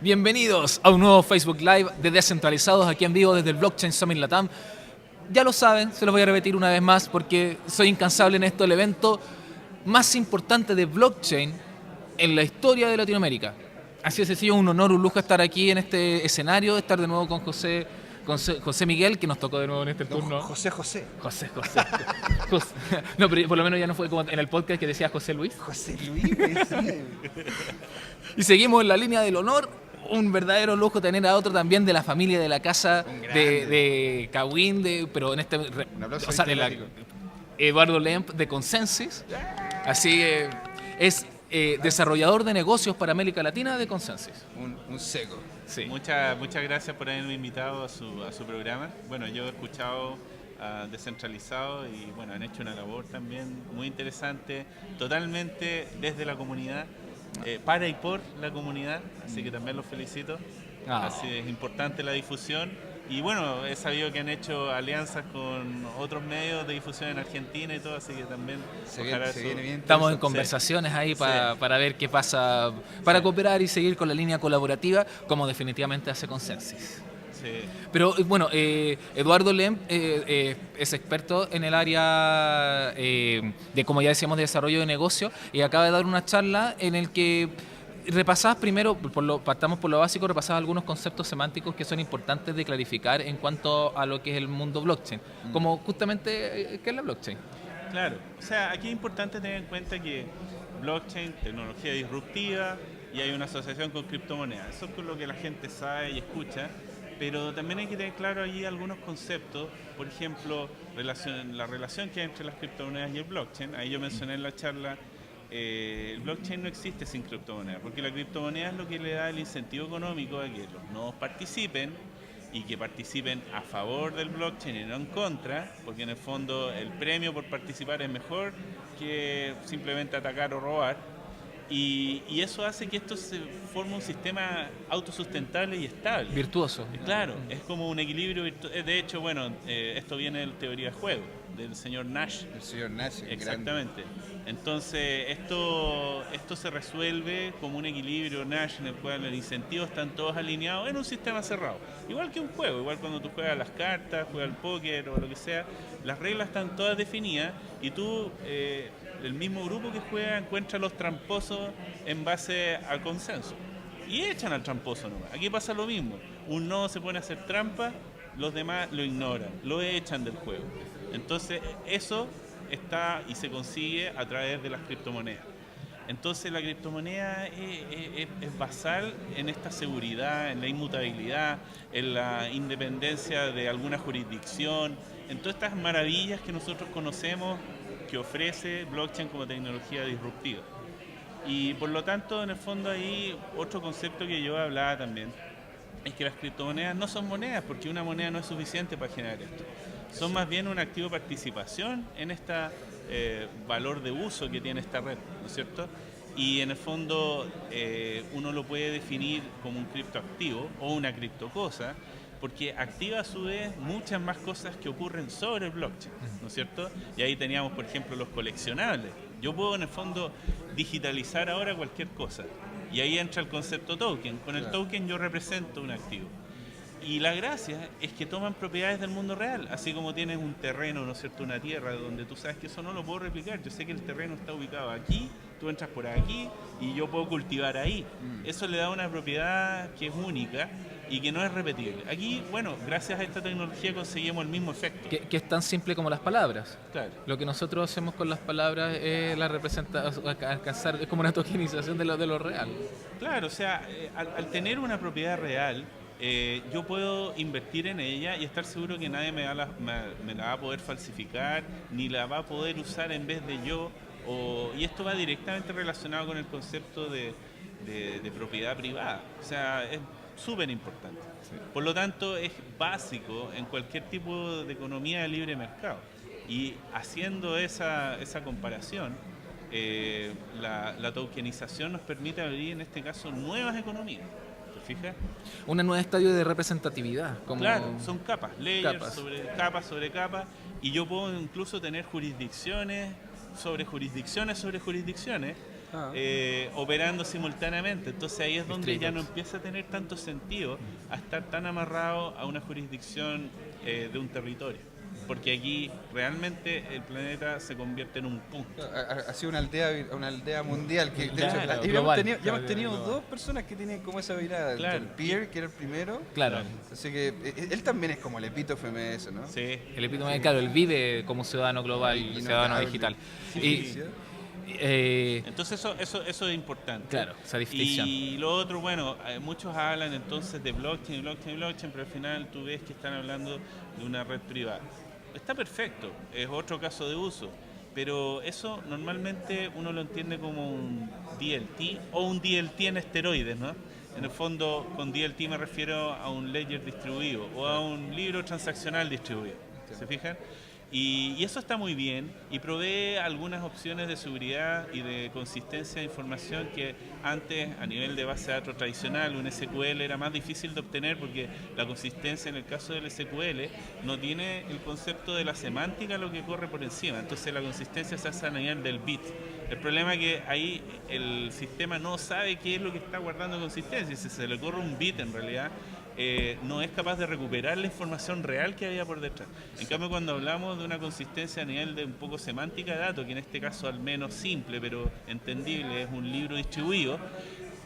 Bienvenidos a un nuevo Facebook Live de Descentralizados, aquí en vivo desde el Blockchain Summit Latam. Ya lo saben, se los voy a repetir una vez más porque soy incansable en esto, el evento más importante de blockchain en la historia de Latinoamérica. Así de sencillo, un honor, un lujo estar aquí en este escenario, estar de nuevo con José Miguel, que nos tocó de nuevo en este turno. José. José. No, pero por lo menos ya no fue como en el podcast que decía José Luis. José Luis, sí. Y seguimos en la línea del honor. Un verdadero lujo tener a otro también de la familia de la casa de Kawin, pero en este... Un aplauso, o sea, Eduardo Lemp de Consensus. Así que es desarrollador de negocios para América Latina de Consensus. Un seco. Sí. Muchas gracias por haberme invitado a su programa. Bueno, yo he escuchado Descentralizado y bueno, han hecho una labor también muy interesante, totalmente desde la comunidad, para y por la comunidad, así que también los felicito. Así es importante la difusión. Y bueno, he sabido que han hecho alianzas con otros medios de difusión en Argentina y todo, así que también Se viene bien. Estamos en conversaciones ahí para ver qué pasa, para cooperar y seguir con la línea colaborativa, como definitivamente hace Consensus. Sí. Pero bueno, Eduardo Lemp es experto en el área de, como ya decíamos, de desarrollo de negocio, y acaba de dar una charla en el que repasabas primero, partamos por lo básico, repasabas algunos conceptos semánticos que son importantes de clarificar en cuanto a lo que es el mundo blockchain, como justamente qué es la blockchain. Claro, o sea, aquí es importante tener en cuenta que blockchain, tecnología disruptiva, y hay una asociación con criptomonedas. Eso es con lo que la gente sabe y escucha, pero también hay que tener claro allí algunos conceptos, por ejemplo, la relación que hay entre las criptomonedas y el blockchain. Ahí yo mencioné en la charla, el blockchain no existe sin criptomonedas, porque la criptomoneda es lo que le da el incentivo económico a que los nodos participen, y que participen a favor del blockchain y no en contra, porque en el fondo el premio por participar es mejor que simplemente atacar o robar. Y eso hace que esto se forme un sistema autosustentable y estable. Virtuoso. Claro, es como un equilibrio de hecho, bueno, esto viene de la teoría de juego, del señor Nash. El señor Nash. Exactamente. Entonces, esto se resuelve como un equilibrio Nash en el cual los incentivos están todos alineados en un sistema cerrado. Igual que un juego, igual cuando tú juegas las cartas, juegas el póker o lo que sea, las reglas están todas definidas y tú, el mismo grupo que juega, encuentra los tramposos en base al consenso. Y echan al tramposo nomás. Aquí pasa lo mismo. Un nodo se pone a hacer trampa, los demás lo ignoran, lo echan del juego. Entonces, eso está y se consigue a través de las criptomonedas. Entonces, la criptomoneda es basal en esta seguridad, en la inmutabilidad, en la independencia de alguna jurisdicción, en todas estas maravillas que nosotros conocemos que ofrece blockchain como tecnología disruptiva. Y por lo tanto, en el fondo, ahí otro concepto que yo hablaba también es que las criptomonedas no son monedas, porque una moneda no es suficiente para generar esto. Son más bien un activo de participación en este valor de uso que tiene esta red, ¿no es cierto? Y en el fondo uno lo puede definir como un criptoactivo o una criptocosa, porque activa a su vez muchas más cosas que ocurren sobre el blockchain, ¿no es cierto? Y ahí teníamos, por ejemplo, los coleccionables. Yo puedo en el fondo digitalizar ahora cualquier cosa, y ahí entra el concepto token. Con el token yo represento un activo. Y la gracia es que toman propiedades del mundo real, así como tienes un terreno, ¿no es cierto?, una tierra donde tú sabes que eso no lo puedo replicar. Yo sé que el terreno está ubicado aquí, tú entras por aquí y yo puedo cultivar ahí. Eso le da una propiedad que es única y que no es repetible. Aquí, bueno, gracias a esta tecnología conseguimos el mismo efecto. Que es tan simple como las palabras. Claro. Lo que nosotros hacemos con las palabras es alcanzar, es como una tokenización de lo real. Claro, o sea, al tener una propiedad real, yo puedo invertir en ella y estar seguro que nadie me la va a poder falsificar, ni la va a poder usar en vez de yo. Y esto va directamente relacionado con el concepto de propiedad privada. O sea, es súper importante. Sí. Por lo tanto, es básico en cualquier tipo de economía de libre mercado. Y haciendo esa comparación, la tokenización nos permite abrir, en este caso, nuevas economías. ¿Te fijas? Un nuevo estadio de representatividad. Claro, son capas, layers sobre capas, y yo puedo incluso tener jurisdicciones sobre jurisdicciones sobre jurisdicciones, operando simultáneamente. Entonces ahí es donde ya no Distritos. empieza a tener tanto sentido a estar tan amarrado a una jurisdicción de un territorio. Porque aquí realmente el planeta se convierte en un punto. Ha sido una aldea mundial. Que, de Claro, hecho, y global. ya hemos tenido dos personas que tienen como esa mirada. Claro. El Pierre, que era el primero. Claro. Así que él también es como el epítome de eso, ¿no? Sí. El epítome, claro, él vive como ciudadano global, Y ciudadano notable. digital. Sí. Entonces eso es importante. Claro, esa distinción. Y lo otro, bueno, muchos hablan entonces de blockchain, pero al final tú ves que están hablando de una red privada. Está perfecto, es otro caso de uso, pero eso normalmente uno lo entiende como un DLT o un DLT en esteroides, ¿no? En el fondo, con DLT me refiero a un ledger distribuido o a un libro transaccional distribuido. ¿Se fijan? Y eso está muy bien y provee algunas opciones de seguridad y de consistencia de información que antes a nivel de base de datos tradicional, un SQL, era más difícil de obtener porque la consistencia en el caso del SQL no tiene el concepto de la semántica lo que corre por encima, entonces la consistencia se hace a nivel del bit. El problema es que ahí el sistema no sabe qué es lo que está guardando consistencia y si se le corre un bit en realidad no es capaz de recuperar la información real que había por detrás. En cambio, cuando hablamos de una consistencia a nivel de un poco semántica de datos, que en este caso al menos simple pero entendible es un libro distribuido,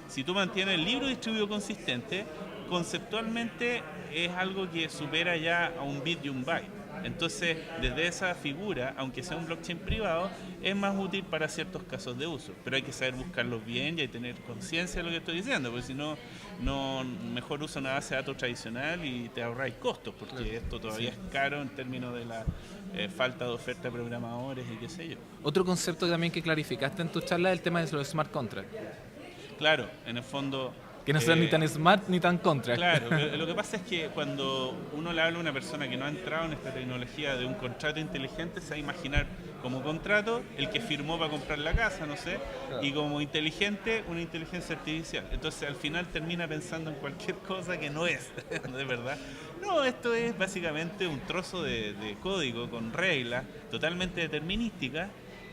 si tú mantienes el libro distribuido consistente, conceptualmente es algo que supera ya a un bit y un byte. Entonces, desde esa figura, aunque sea un blockchain privado, es más útil para ciertos casos de uso. Pero hay que saber buscarlos bien y hay que tener conciencia de lo que estoy diciendo, porque si no, mejor usa una base de datos tradicional y te ahorráis costos, porque esto todavía es caro en términos de la falta de oferta de programadores y qué sé yo. Otro concepto también que clarificaste en tu charla es el tema de los smart contracts. Claro, en el fondo... Que no sean ni tan smart ni tan contract. Claro, lo que pasa es que cuando uno le habla a una persona que no ha entrado en esta tecnología de un contrato inteligente, se va a imaginar como contrato el que firmó para comprar la casa, no sé, y como inteligente una inteligencia artificial. Entonces al final termina pensando en cualquier cosa que no es, de verdad. No, esto es básicamente un trozo de código con reglas totalmente determinísticas,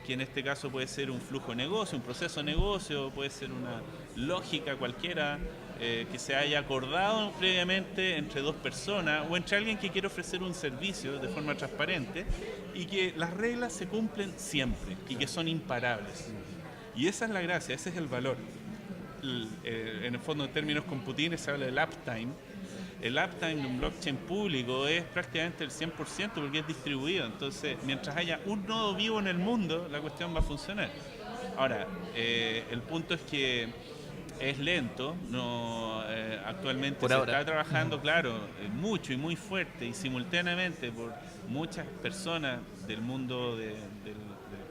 que en este caso puede ser un flujo de negocio, un proceso de negocio, puede ser una lógica cualquiera que se haya acordado previamente entre dos personas o entre alguien que quiere ofrecer un servicio de forma transparente y que las reglas se cumplen siempre y que son imparables. Y esa es la gracia, ese es el valor. En el fondo, en términos computines, se habla del uptime. El uptime de un blockchain público es prácticamente el 100% porque es distribuido. Entonces, mientras haya un nodo vivo en el mundo, la cuestión va a funcionar. Ahora, el punto es que es lento. Actualmente Por se ahora. está trabajando, claro, mucho y muy fuerte y simultáneamente por muchas personas del mundo del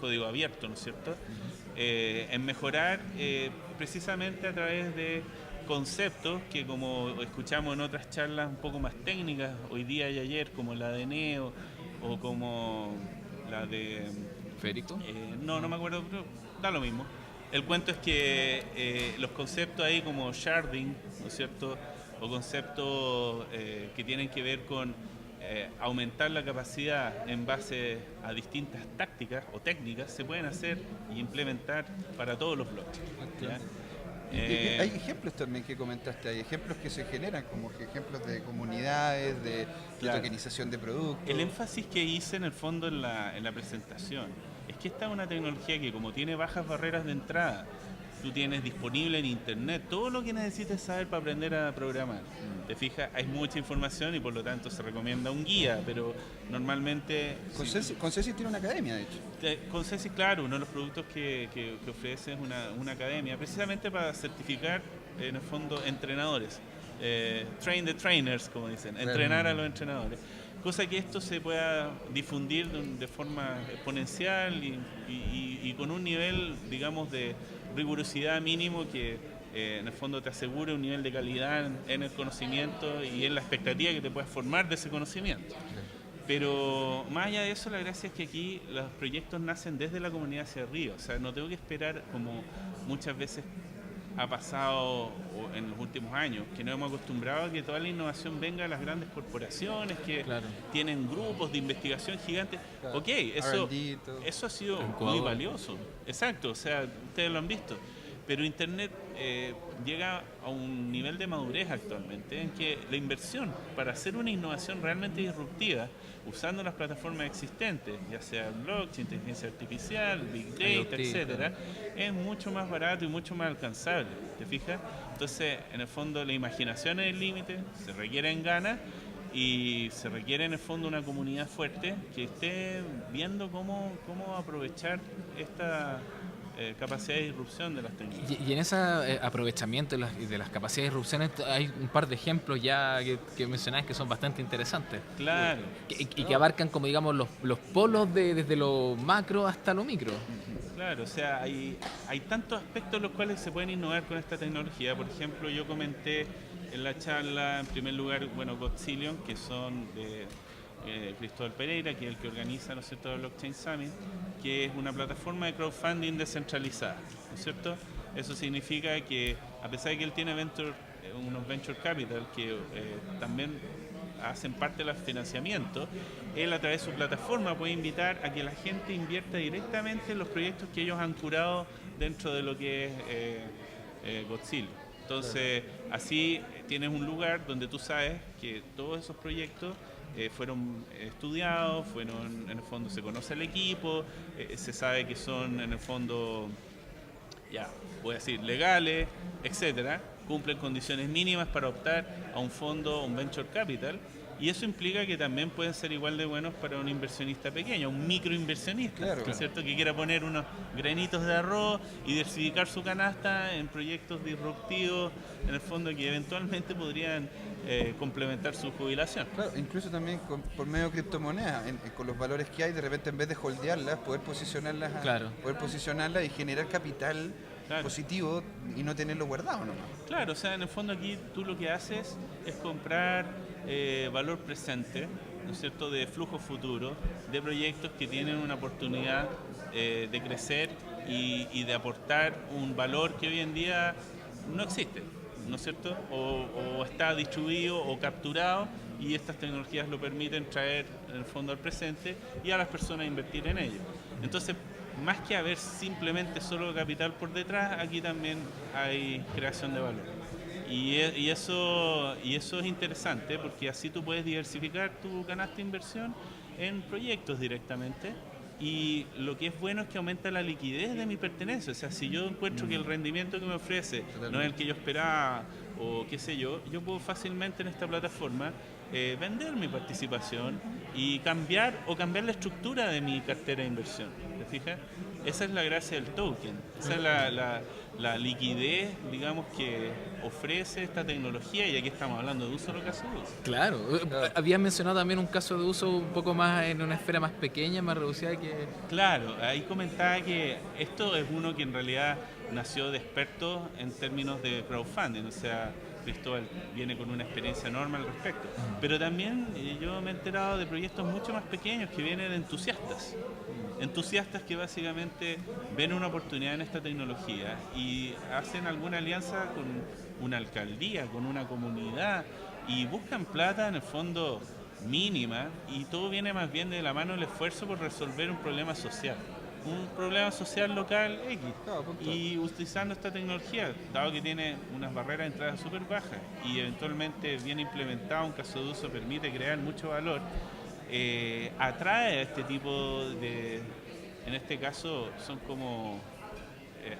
código abierto, ¿no es cierto? En mejorar precisamente a través de conceptos que, como escuchamos en otras charlas un poco más técnicas hoy día y ayer, como la de Neo o como la de Federico. no me acuerdo, pero da lo mismo. El cuento es que los conceptos ahí como sharding, ¿no es cierto? O conceptos que tienen que ver con aumentar la capacidad en base a distintas tácticas o técnicas se pueden hacer y implementar para todos los blockchains. ¿Ya? Hay ejemplos también que comentaste, hay ejemplos que se generan, como que ejemplos de comunidades, de Claro. tokenización de productos. El énfasis que hice en el fondo en la presentación es que esta es una tecnología que, como tiene bajas barreras de entrada, tú tienes disponible en internet todo lo que necesites saber para aprender a programar. Te fijas, hay mucha información y por lo tanto se recomienda un guía, pero normalmente... Consensys tiene una academia, de hecho. Consensys, claro, uno de los productos que ofrece es una academia, precisamente para certificar, en el fondo, entrenadores. Train the trainers, como dicen, entrenar a los entrenadores. Cosa que esto se pueda difundir de forma exponencial y con un nivel, digamos, de rigurosidad mínimo que en el fondo te asegure un nivel de calidad en el conocimiento y en la expectativa que te puedas formar de ese conocimiento. Pero más allá de eso, la gracia es que aquí los proyectos nacen desde la comunidad hacia arriba. O sea, no tengo que esperar, como muchas veces ha pasado en los últimos años, que nos hemos acostumbrado a que toda la innovación venga de las grandes corporaciones que tienen grupos de investigación gigantes. Claro. Ok, R&D, eso ha sido muy valioso. Exacto, o sea, ustedes lo han visto. Pero Internet llega a un nivel de madurez actualmente en que la inversión para hacer una innovación realmente disruptiva, usando las plataformas existentes, ya sea blockchain, inteligencia artificial, big data, etcétera, es mucho más barato y mucho más alcanzable. ¿Te fijas? Entonces, en el fondo, la imaginación es el límite, se requieren ganas y se requiere en el fondo una comunidad fuerte que esté viendo cómo aprovechar esta capacidad de disrupción de las tecnologías. Y en ese aprovechamiento de las capacidades de disrupción hay un par de ejemplos ya que mencionás que son bastante interesantes. Claro. Y que abarcan, como digamos, los polos desde lo macro hasta lo micro. Claro, o sea, hay tantos aspectos en los cuales se pueden innovar con esta tecnología. Por ejemplo, yo comenté en la charla, en primer lugar, Godzillion, que son de Cristóbal Pereira, que es el que organiza, ¿no es cierto?, el Blockchain Summit, que es una plataforma de crowdfunding descentralizada, ¿no es cierto? Eso significa que, a pesar de que él tiene unos venture capital que también hacen parte del financiamiento, él a través de su plataforma puede invitar a que la gente invierta directamente en los proyectos que ellos han curado dentro de lo que es Godzilla. Entonces, así tienes un lugar donde tú sabes que todos esos proyectos fueron estudiados, en el fondo se conoce el equipo, se sabe que son en el fondo, ya, voy a decir, legales, etcétera, cumplen condiciones mínimas para optar a un fondo, un venture capital, y eso implica que también pueden ser igual de buenos para un inversionista pequeño, un microinversionista, ¿no es cierto?, que quiera poner unos granitos de arroz y diversificar su canasta en proyectos disruptivos, en el fondo que eventualmente podrían complementar su jubilación. Claro, incluso también por medio de criptomonedas, con los valores que hay, de repente en vez de holdearlas, poder posicionarlas y generar capital positivo y no tenerlo guardado nomás. Claro, o sea, en el fondo aquí tú lo que haces es comprar valor presente, ¿no es cierto?, de flujo futuro, de proyectos que tienen una oportunidad de crecer y de aportar un valor que hoy en día no existe, ¿no es cierto?, o está distribuido o capturado, y estas tecnologías lo permiten traer en el fondo al presente y a las personas invertir en ello. Entonces, más que haber simplemente solo capital por detrás, aquí también hay creación de valor. Y eso es interesante porque así tú puedes diversificar tu canasta de inversión en proyectos directamente. Y lo que es bueno es que aumenta la liquidez de mi pertenencia. O sea, si yo encuentro que el rendimiento que me ofrece no es el que yo esperaba o qué sé yo puedo fácilmente en esta plataforma vender mi participación y cambiar la estructura de mi cartera de inversión. ¿Te fijas? Esa es la gracia del token. Esa es la liquidez, digamos, que ofrece esta tecnología, y aquí estamos hablando de un solo caso de uso. Claro. Habías mencionado también un caso de uso un poco más en una esfera más pequeña, más reducida que... Claro, ahí comentaba que esto es uno que en realidad nació de expertos en términos de crowdfunding, o sea, Cristóbal viene con una experiencia enorme al respecto. Pero también yo me he enterado de proyectos mucho más pequeños que vienen de entusiastas. Entusiastas que básicamente ven una oportunidad en esta tecnología y hacen alguna alianza con una alcaldía, con una comunidad, y buscan plata en el fondo mínima, y todo viene más bien de la mano del esfuerzo por resolver un problema social local X, y utilizando esta tecnología, dado que tiene unas barreras de entrada súper bajas y eventualmente bien implementado, un caso de uso permite crear mucho valor, atrae a este tipo de, en este caso son como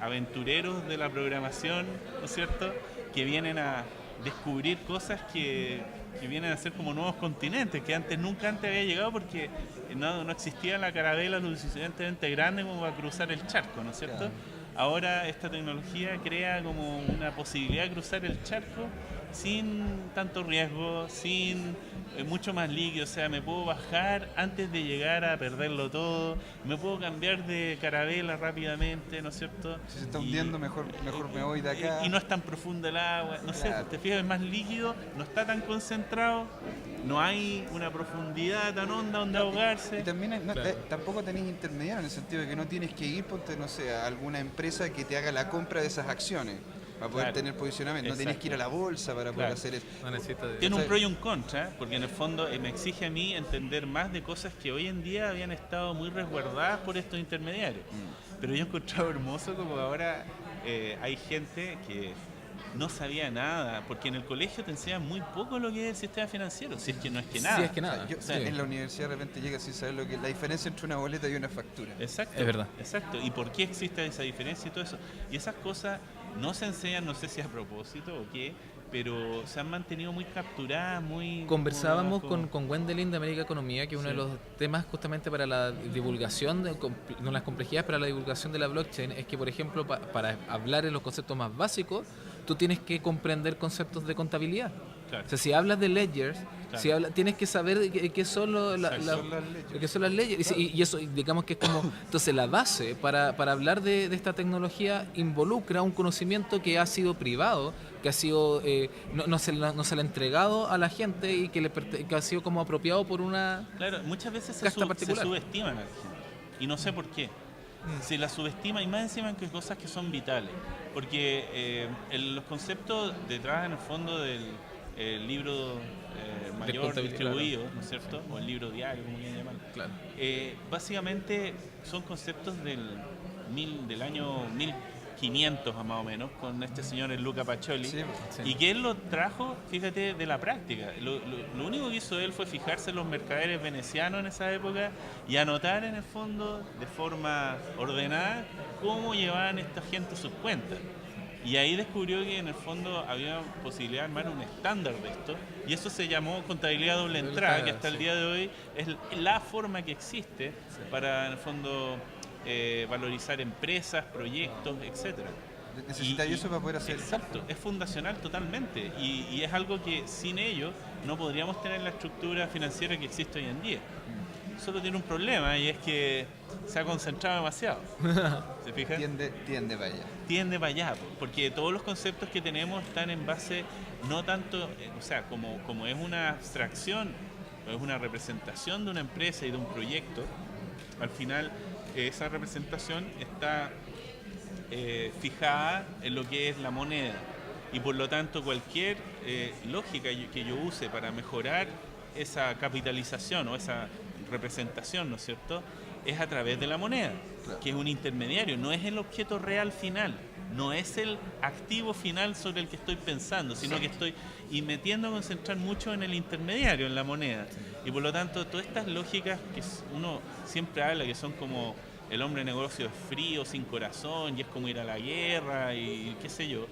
aventureros de la programación, ¿no es cierto?, que vienen a descubrir cosas que vienen a ser como nuevos continentes, que nunca antes había llegado porque no existía la carabela lo suficientemente grande como para cruzar el charco, ¿no es cierto? Claro. Ahora esta tecnología crea como una posibilidad de cruzar el charco sin tanto riesgo, mucho más líquido, o sea, me puedo bajar antes de llegar a perderlo todo, me puedo cambiar de carabela rápidamente, ¿no es cierto? Si se está hundiendo, mejor me voy de acá. Y no es tan profundo el agua, no sé, te fijas, es más líquido, no está tan concentrado, no hay una profundidad tan honda donde ahogarse. Y también tampoco tenéis intermediario, en el sentido de que no tienes que ir, ponte, no sé, a alguna empresa que te haga la compra de esas acciones. para poder tener posicionamiento. No tienes que ir a la bolsa para poder hacer eso. Tiene un pro y un contra, porque en el fondo me exige a mí entender más de cosas que hoy en día habían estado muy resguardadas por estos intermediarios. Pero yo he encontrado hermoso como ahora hay gente que no sabía nada, porque en el colegio te enseñan muy poco lo que es el sistema financiero, si es que no es que nada. Si es que nada. En la universidad de repente llega sin saber lo que es la diferencia entre una boleta y una factura. Exacto. Es verdad. Exacto. ¿Y por qué existe esa diferencia y todo eso? Y esas cosas no se enseñan, no sé si a propósito o qué, pero se han mantenido muy capturadas, muy... Conversábamos con Wendelin de América Economía, que uno de los temas justamente para la divulgación, no las complejidades para la divulgación de la blockchain, es que, por ejemplo, para hablar en los conceptos más básicos, tú tienes que comprender conceptos de contabilidad. Claro. O sea, si hablas de ledgers, tienes que saber qué son las leyes. Y eso, digamos que es como... Entonces, la base para hablar de esta tecnología involucra un conocimiento que ha sido privado, que ha sido no se le ha entregado a la gente y que ha sido como apropiado por una... Claro, muchas veces se subestiman a la gente. Y no sé por qué. Se la subestima y más encima que cosas que son vitales. Porque los conceptos detrás, en el fondo, del libro mayor distribuido, ¿no es cierto? O el libro diario, como quieran llamarlo. Claro. Básicamente son conceptos del año 1500 más o menos, con este señor el Luca Pacioli, y que él lo trajo, fíjate, de la práctica. Lo único que hizo él fue fijarse en los mercaderes venecianos en esa época y anotar en el fondo, de forma ordenada, cómo llevaban esta gente sus cuentas. Y ahí descubrió que en el fondo había posibilidad de armar un estándar de esto, y eso se llamó contabilidad doble entrada, que hasta el día de hoy es la forma que existe para, en el fondo, valorizar empresas, proyectos, etcétera. Necesitáis eso para poder hacer. Exacto, es fundacional totalmente, y es algo que sin ello no podríamos tener la estructura financiera que existe hoy en día. Solo tiene un problema, y es que se ha concentrado demasiado. ¿Se fija? Tiende para allá. Tiende para allá, porque todos los conceptos que tenemos están en base, no tanto, o sea, como es una abstracción, es una representación de una empresa y de un proyecto, al final esa representación está fijada en lo que es la moneda, y por lo tanto cualquier lógica que yo use para mejorar esa capitalización o esa representación, ¿no es cierto?, es a través de la moneda, que es un intermediario, no es el objeto real final, no es el activo final sobre el que estoy pensando, sino que estoy metiendo a concentrar mucho en el intermediario, en la moneda. Y por lo tanto, todas estas lógicas que uno siempre habla, que son como el hombre de negocio es frío, sin corazón, y es como ir a la guerra, y qué sé yo,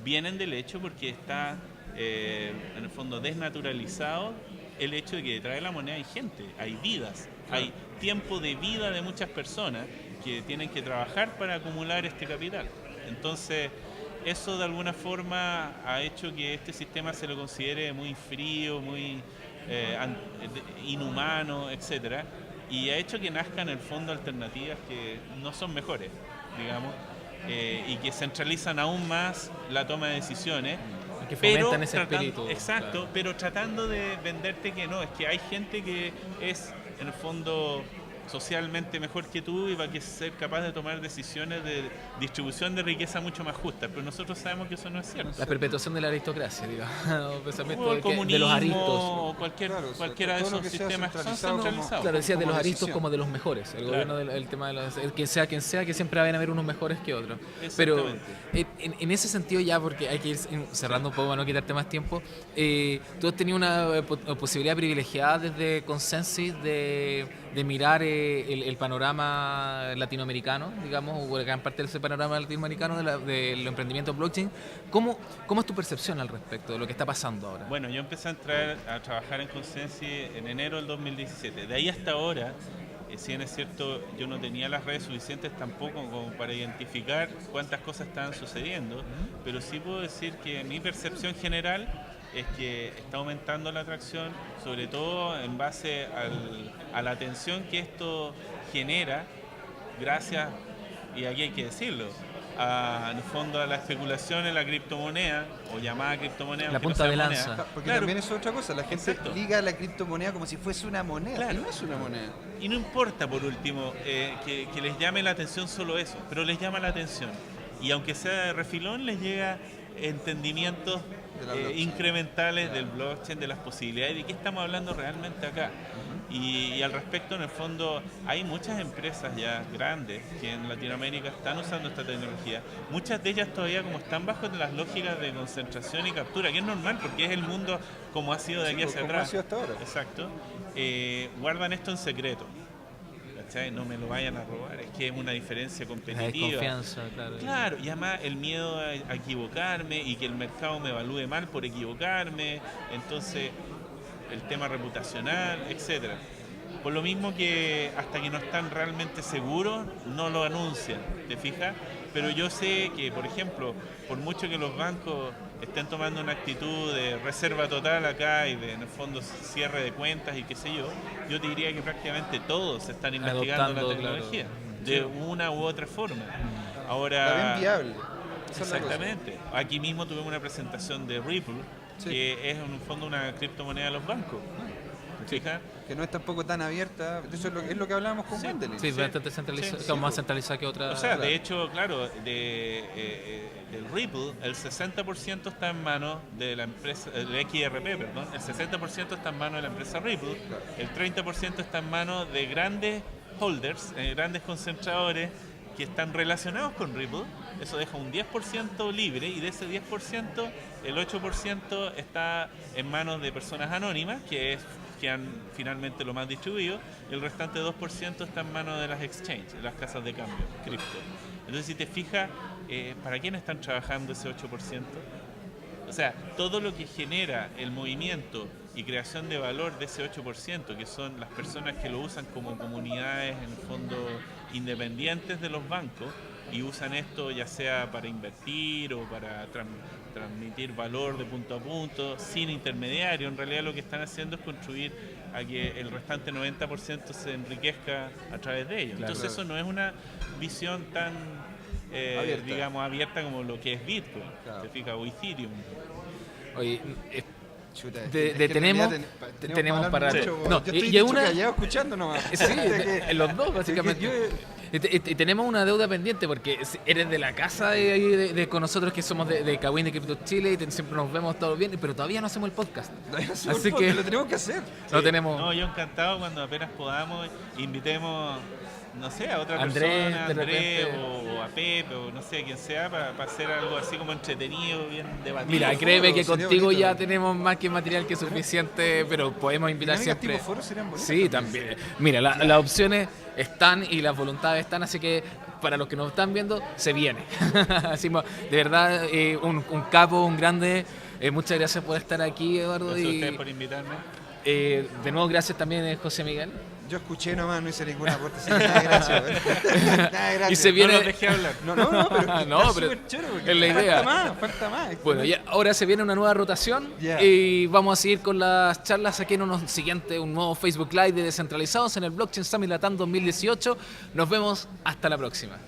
vienen del hecho porque está, en el fondo, desnaturalizado el hecho de que detrás de la moneda hay gente, hay vidas, hay tiempo de vida de muchas personas que tienen que trabajar para acumular este capital. Entonces, eso de alguna forma ha hecho que este sistema se lo considere muy frío, muy inhumano, etcétera, y ha hecho que nazcan en el fondo alternativas que no son mejores, digamos, y que centralizan aún más la toma de decisiones. Que fomentan ese espíritu. Exacto, claro. Pero tratando de venderte que no, es que hay gente que es, en el fondo, socialmente mejor que tú y va a ser capaz de tomar decisiones de distribución de riqueza mucho más justas, pero nosotros sabemos que eso no es cierto. La perpetuación de la aristocracia, digamos, o el comunismo, de los aristos, o cualquiera de esos sistemas que son centralizados. Claro, decía de los aristos como de los mejores, el gobierno del tema de quien sea, que siempre van a haber unos mejores que otros. Pero en ese sentido ya, porque hay que ir cerrando un poco para no quitarte más tiempo, tú has tenido una posibilidad privilegiada desde Consensus de mirar el panorama latinoamericano, digamos, o gran parte de ese panorama latinoamericano del emprendimiento blockchain. ¿Cómo es tu percepción al respecto de lo que está pasando ahora? Bueno, yo empecé a trabajar en Consensus en enero del 2017. De ahí hasta ahora, si bien es cierto, yo no tenía las redes suficientes tampoco como para identificar cuántas cosas estaban sucediendo, pero sí puedo decir que mi percepción general es que está aumentando la atracción, sobre todo en base a la atención que esto genera, gracias, y aquí hay que decirlo, en el fondo a la especulación en la criptomoneda, o llamada criptomoneda. La punta de lanza. Porque también es otra cosa, la gente liga la criptomoneda como si fuese una moneda, y no es una moneda. Y no importa, por último, que les llame la atención solo eso, pero les llama la atención. y aunque sea de refilón, les llega entendimientos incrementales del blockchain, de las posibilidades, de qué estamos hablando realmente acá. Y al respecto, en el fondo, hay muchas empresas ya grandes que en Latinoamérica están usando esta tecnología. Muchas de ellas todavía como están bajo las lógicas de concentración y captura, que es normal porque es el mundo como ha sido de aquí hacia atrás. Ha sido hasta ahora. Exacto. Guardan esto en secreto. ¿Cachai? No me lo vayan a robar, es que es una diferencia competitiva. La desconfianza, claro. Claro, y además el miedo a equivocarme y que el mercado me evalúe mal por equivocarme, entonces el tema reputacional, etcétera. Por lo mismo que hasta que no están realmente seguros, no lo anuncian, ¿te fijas? Pero yo sé que, por ejemplo, por mucho que los bancos estén tomando una actitud de reserva total acá y de, en el fondo, cierre de cuentas y qué sé yo te diría que prácticamente todos están investigando la tecnología, de una u otra forma. Ahora, está bien viable. Exactamente. Aquí mismo tuvimos una presentación de Ripple, que es en un fondo una criptomoneda de los bancos. ¿Fijas? Que no es tampoco tan abierta, eso es lo que hablábamos con Wendelin. Sí, bastante centralizada, más centralizada que otra. O sea, de hecho, claro, del Ripple, el 60% está en manos de la empresa, del XRP, perdón, el 60% está en manos de la empresa Ripple, el 30% está en manos de grandes holders, grandes concentradores que están relacionados con Ripple. Eso deja un 10% libre y de ese 10%, el 8% está en manos de personas anónimas, que han finalmente lo más distribuido, y el restante 2% está en manos de las exchanges, las casas de cambio, cripto. Entonces, si te fijas, ¿para quién están trabajando ese 8%? O sea, todo lo que genera el movimiento y creación de valor de ese 8%, que son las personas que lo usan como comunidades, en el fondo, independientes de los bancos, y usan esto ya sea para invertir o para transmitir valor de punto a punto, sin intermediario. En realidad lo que están haciendo es contribuir a que el restante 90% se enriquezca a través de ellos. Claro. Entonces eso no es una visión tan abierta como lo que es Bitcoin, claro. ¿Te fijas? O Ethereum. Oye, tenemos para... Sí. No, yo estoy callado escuchando nomás. Sí, los dos básicamente. Y tenemos una deuda pendiente porque eres de la casa de con nosotros que somos de Kawin de Crypto Chile y siempre nos vemos todos bien, pero todavía no hacemos el podcast. Así que lo tenemos que hacer. Lo tenemos. No, yo encantado cuando apenas podamos invitemos, no sé, a otra Andrés, persona, a Andrés o a Pepe o no sé, quien sea, para hacer algo así como entretenido, bien debatido. Mira, créeme que contigo ya tenemos más que material que suficiente, pero podemos invitar siempre. Tipo foros serían bonitos. Sí, también. Mira, las opciones están y las voluntades están, así que para los que nos están viendo, se viene. Así, de verdad, un capo, un grande. Muchas gracias por estar aquí, Eduardo. Gracias a ustedes por invitarme. De nuevo, gracias también, José Miguel. Yo escuché nomás, no hice ninguna aporte. Sí, nada, gracias. Nada, gracias. Y se viene... No los dejé hablar. Pero es la idea. Falta más. Bueno, ya ahora se viene una nueva rotación y vamos a seguir con las charlas aquí en un nuevo Facebook Live de Descentralizados en el Blockchain Summit Latam 2018. Nos vemos hasta la próxima.